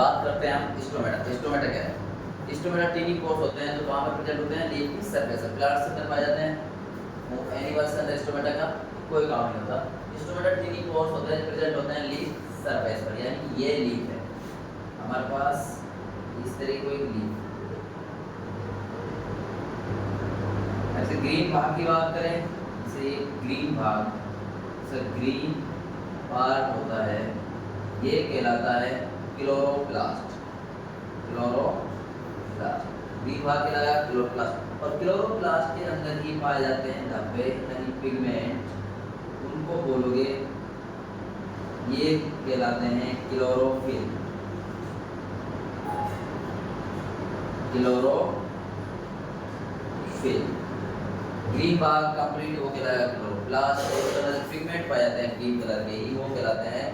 बात करते हैं हम स्टोमेटा। स्टोमेटा क्या है? स्टोमेटा टीनी पोर्स होते हैं जो कहाँ पे प्रेजेंट होते हैं? लीफ की सरफेस पर, प्लांट्स के अंदर पाए जाते हैं। एनिमल्स के अंदर स्टोमेटा का कोई काम नहीं होता। स्टोमेटा टीनी पोर्स होते हैं, प्रेजेंट होते हैं लीफ सरफेस पर, यानी ये लीफ है हमारे पास, इस तरह कोई लीफ। ऐसे ग्रीन भाग की बात करें, जैसे ग्रीन भाग, ग्रीन पार्ट होता है, ये कहलाता है क्लोरोप्लास्ट। क्लोरोप्लास्ट ग्रीन भाग कहलाता है क्लोरोप्लास्ट। और क्लोरोप्लास्ट के अंदर ही पाए जाते हैं धब्बे यानी पिगमेंट, उनको बोलोगे ये कहलाते हैं क्लोरोफिल। क्लोरोफिल ग्रीन भाग कंप्लीट वो कहलाता है क्लोरोप्लास्ट। और उसके अंदर पिगमेंट पाए जाते हैं ग्रीन कलर के, ही वो कहलाते हैं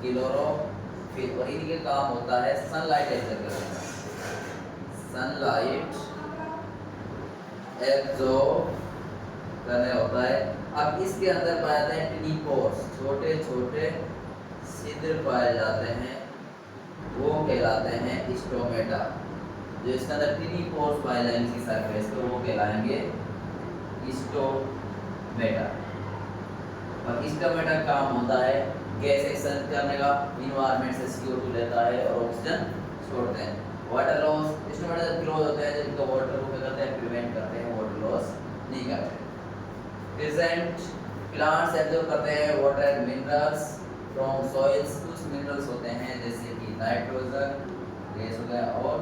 क्लोरोफिल। और इनके काम होता है सनलाइट एब्जॉर्ब करना, सनलाइट एब्जॉर्ब करने होता है। अब इसके अंदर पाए जाते हैं टिनी पोर्स, छोटे छोटे छिद्र पाए जाते हैं, वो कहलाते हैं स्टोमेटा। जो इसके अंदर टिनी पोर्स पाए जाएंगे इसकी सरफेस पे, वो कहलाएंगे स्टोमेटा। और स्टोमेटा का काम होता है गैस एक्सचेंज करने का, इन्वायरमेंट से CO2 लेता है और ऑक्सीजन छोड़ते हैं। वाटर लॉस, स्टोमेटा जब क्लोज होते हैं, जब इनका वाटर को क्या करते हैं? प्रिवेंट करते हैं, वाटर लॉस नहीं करते। प्रेजेंट प्लांट्स एब्जॉर्ब करते हैं water and minerals from soils. कुछ मिनरल्स होते हैं जैसे कि नाइट्रोजन गैस हो गया और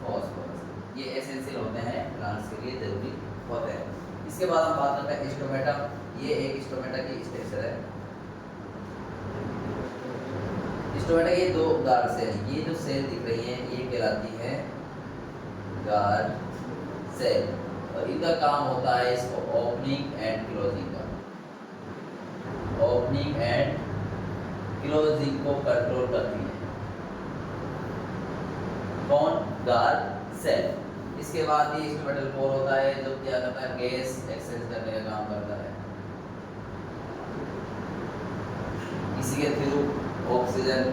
फॉस्फोरस, ये एसेंशियल होते हैं, प्लांट्स के लिए जरूरी होते हैं। इसके बाद हम बात करते हैं स्टोमेटा। ये एक स्टोमेटा की स्ट्रक्चर है। स्टोमेटा के दो गार्ड सेल, ये जो सेल दिख रही है ये कहलाती है गार्ड सेल, और इनका काम होता है इसको ओपनिंग एंड क्लोजिंग का, ओपनिंग एंड क्लोजिंग को कंट्रोल करती है कौन? Guard cell. इसके बाद ये स्टोमेटल पोर होता है जो क्या करता है? गैस एक्सचेंज करने का काम करता है। इसी के थ्रू ऑक्सीजन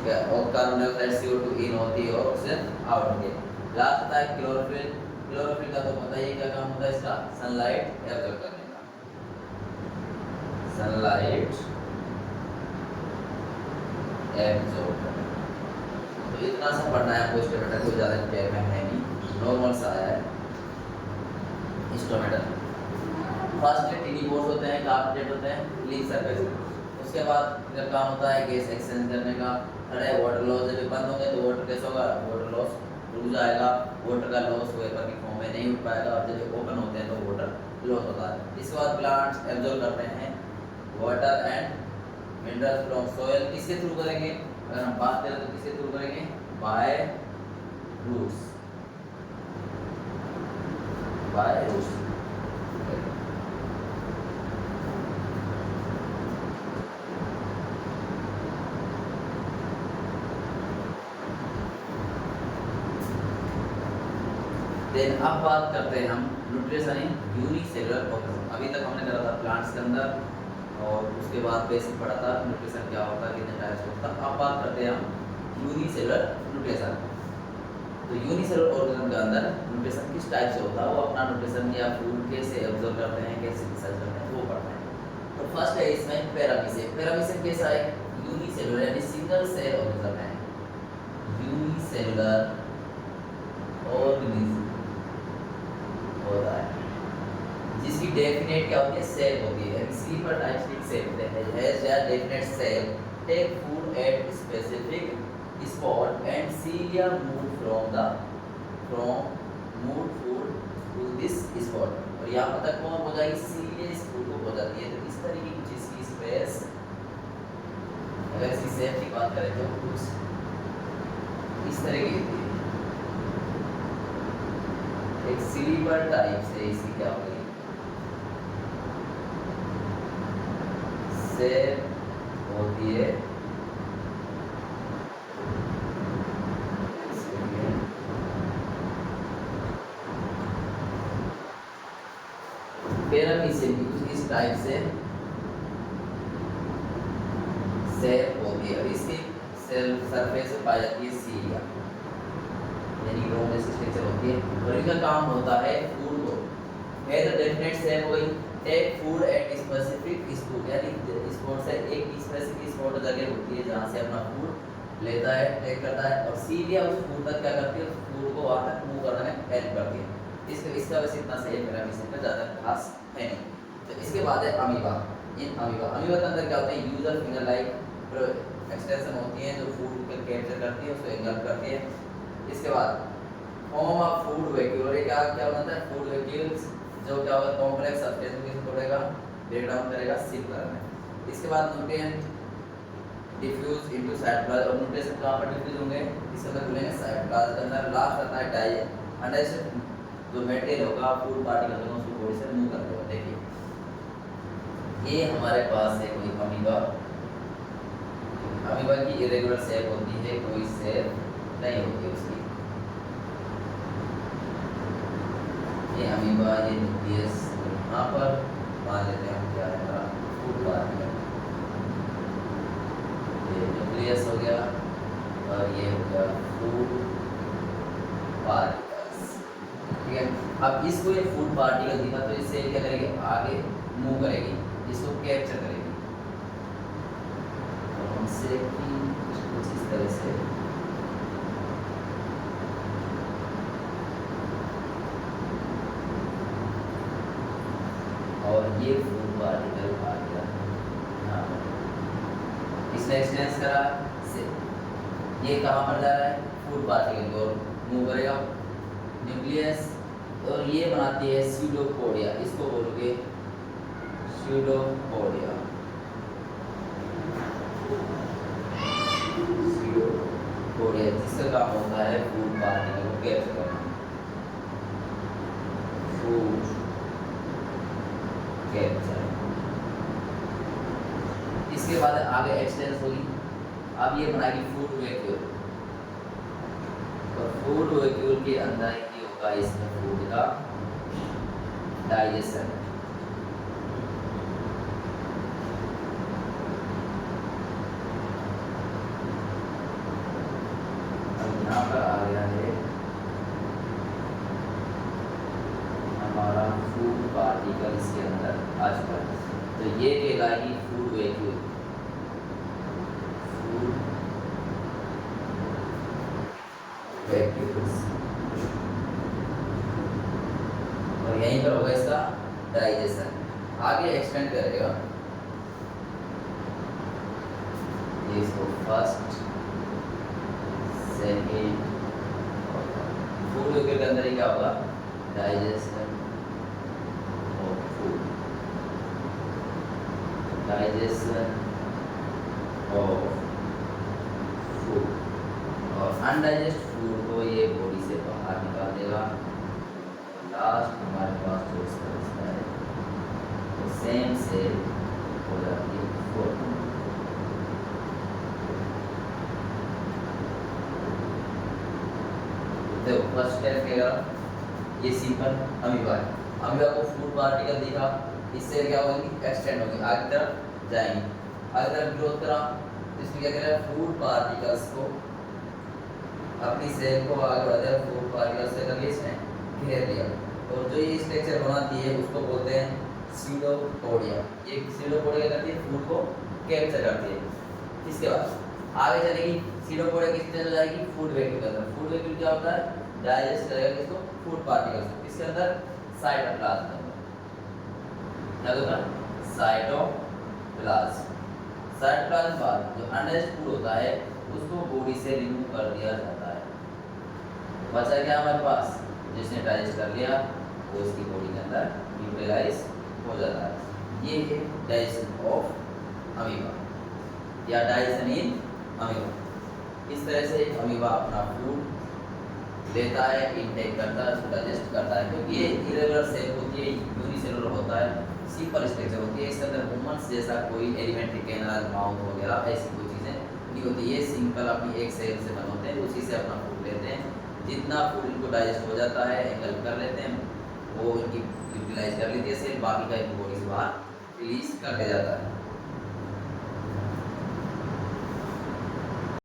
और कार्बन डाइऑक्साइड CO2 इन होती है और ऑक्सीजन आउट होती है। लास्ट होता है क्लोरोफिल। क्लोरोफिल का तो पता ही क्या काम होता है इसका? सनलाइट एब्जॉर्ब करने का, सनलाइट एब्जॉर्ब करने का। तो इतना सा पढ़ना है आपको स्टोमेटा, कोई ज़्यादा डिटेल में है नहीं, नॉर्मल सा आया है स्टोमेटा। फर्स्ट टिनी पोर्स होते हैं, कार्बोनेट होते हैं लीफ सरफेस। उसके बाद इनका काम होता है गैस एक्सचेंज करने का। अरे वाटर लॉस, जब बंद होंगे तो वाटर कैसे होगा? वाटर लॉस रुक जाएगा, वाटर का लॉस वेपर की फॉर्म में नहीं उठ पाएगा, और जब ओपन होते हैं तो वाटर लॉस होता है। इसके बाद प्लांट्स एब्जॉर्ब करते हैं water and minerals from soil. किसके थ्रू करेंगे? अगर हम बात करें तो किसके थ्रू करेंगे? By roots, by roots. Then अब बात करते हैं हम न्यूट्रिशन इन यूनिसेलुलर ऑर्गेनिज्म। अभी तक हमने करा था प्लांट्स के अंदर, और उसके बाद बेसिक पढ़ा था न्यूट्रिशन क्या होता है, कितने टाइप्स होता है। अब बात करते हैं हम यूनिसेलुलर न्यूट्रिशन। तो यूनिसेलुलर ऑर्गेनिज्म के अंदर न्यूट्रिशन किस टाइप से होता है, वो अपना न्यूट्रिशन या फूड कैसे एब्जॉर्ब करते हैं, कैसे सिंथेसाइज करते हैं, वो पढ़ते हैं। तो फर्स्ट है इसमें पैरामीशियम। पैरामीशियम कैसा है? यूनिसेलुलर यानी सिंगल सेल ऑर्गेनिज्म है, यूनिसेलुलर ऑर्गेनिज्म होता है जिसकी डेफिनेट क्या होती है? सेल होती है। स्लीपर टाइप्स की सेल होते हैं, हैज या definite cell take food at specific spot and cilia move from move food to this spot। और यहाँ पर तक कौन हो जाएगी? cilia इस फूड को हो जाती है। तो इस तरीके की चीज की स्पेस, अगर इसकी शेप की बात करें तो कुछ इस तरह की होती है। एक स्लीपर टाइप से इसकी क्या होगी? शेप होती है पैरामीशियम की कुछ इस टाइप से शेप होती है। अब इसकी सेल सरफेस पे पाई जाती है सीलिया, यानी रोम जैसी स्ट्रक्चर होती है और इनका काम होता है फूड को है तो डेफिनेट से कोई take food at specific spot, यानी स्पॉट से एक स्पेसिफिक स्पॉट जगह होती है जहाँ से अपना फूड लेता है, टेक करता है और सीलिया उस फूड तक क्या करती है, उस फूड को वहाँ तक मूव करने में हेल्प करती है। इसका वैसे इतना सही है, मेरा मिशन पे ज़्यादा खास है नहीं। तो इसके बाद है अमीबा। इन अमीबा के अंदर क्या होता है, यूजर फिंगर लाइक एक्सटेंशन होती है जो फूड को कैप्चर करती है, उसको एंगल्फ करती है। इसके बाद फॉर्म ऑफ फूड वैक्यूल, क्या क्या बनता है, फूड वैक्यूल्स जो क्या होगा कॉम्प्लेक्स सब्सटेंस को छोड़ेगा, ब्रेक डाउन करेगा सिंपल में। इसके बाद न्यूट्रिएंट डिफ्यूज इनटू साइटोप्लाज्म और न्यूट्रिएंट्स कहां पर डिफ्यूज होंगे, इसके अंदर बोलेंगे साइटोप्लाज्म के अंदर। लास्ट आता है डाइजेशन, जो मेटेरियल होगा फूड पार्टिकल दोनों उसको बॉडी से मूव करते हैं। देखिए ये हमारे पास है कोई अमीबा, अमीबा की इरेगुलर शेप होती है, कोई शेप नहीं होती उसकी। ये अमीबा, ये न्यूक्लियस, यहाँ पर मान लेते हैं हम क्या है हमारा फूड पार्टिकल, ये न्यूक्लियस हो गया और ये हो गया फूड पार्टिकल्स। ठीक है, अब इसको ये फूड पार्टिकल दिखा तो इससे क्या करेगी, आगे मूव करेगी, इसको कैप्चर करेगी और हमसे कुछ इस तरह से और ये फूड पार्टिकल आ गया यहाँ पर, इसने एक्सटेंस करा से ये कहाँ पर जा रहा है, फूड पार्टिकल को मूव करेगा न्यूक्लियस और ये बनाती है स्यूडोपोडिया, इसको बोलोगे स्यूडोपोडिया। स्यूडोपोडिया जिसका काम होता है फूड पार्टिकल को कैप्चर करना, फूड कैप्चर। इसके बाद आगे एक्सटेंस होगी, अब ये बनाएगी फूड वैक्यूल और फूड वैक्यूल के अंदर ये होगा इसमें फूड का डाइजेशन। अब यहाँ पर आ गया है हमारा फूड पार्टिकल इसके अंदर आ चुका है, तो ये कहलाएगी फूड वैक्यूल। फूड वैक्यूल्स और यहीं पर होगा इसका डाइजेशन, आगे एक्सपेंड करेगा ये इसको फर्स्ट सेकेंड। फूड वैक्यूल के अंदर ही क्या होगा, digestion of food, digestion of food और अनडाइजेस्ट फूड को ये बॉडी से बाहर निकाल देगा। लास्ट हमारे पास जो इसका हिस्सा है तो सेम से हो जाती है फूड। देखो फर्स्ट स्टेप क्या, ये सिंपल अमीबा है, अमीबा को फूड पार्टिकल दिखा, इससे क्या होगी, एक्सटेंड होगी, आगे तरफ जाएंगी, आगे तरफ ग्रोथ करा, इसमें क्या करेगा, फूड पार्टिकल्स को अपनी सेल को आगे बढ़ा दिया, फूड पार्टिकल्स से करके इसने घेर लिया और जो ये स्ट्रक्चर बनाती है उसको बोलते हैं स्यूडोपोडिया। ये स्यूडोपोडिया करती है, फूड को कैप्चर करती है। इसके बाद आगे चलेगी, स्यूडोपोडिया किस चल जाएगी, फूड वैक्यूल के अंदर। फूड वैक्यूल क्या होता है, डाइजेस्ट करेगा किसको, फूड पार्टिकल्स। इसके अंदर साइटोप्लाज्म क्या होगा, साइटोप्लाज्म। साइटोप्लाज्म बाद जो अनडाइजेस्ट फूड होता है उसको बॉडी से रिमूव कर दिया जाता है। बचा क्या हमारे पास, जिसने डाइजेस्ट कर लिया वो इसकी बॉडी के अंदर यूटिलाइज हो जाता है। ये है डाइजेशन ऑफ अमीबा या डाइजेशन इन अमीबा। इस तरह से अमीबा अपना फूड लेता है, इनटेक करता है, उसको डाइजेस्ट करता है, क्योंकि ये इरेगुलर शेप होती है, यूनिसेलुलर होता है, सिंपल स्ट्रक्चर होती है। इसके अंदर वुमन्स जैसा कोई एलिमेंट्री कैनाल, माउथ वगैरह ऐसी कोई चीज़ें नहीं होती। ये सिंपल अपनी एक सेल से बने होते हैं, उसी से अपना फूड लेते हैं। जितना फूड इनको डाइजेस्ट हो जाता है, एंगल कर लेते हैं, वो इनकी यूटिलाइज कर लेती है सेल, बाकी का इनकी बॉडी से बाहर रिलीज कर दिया जाता है।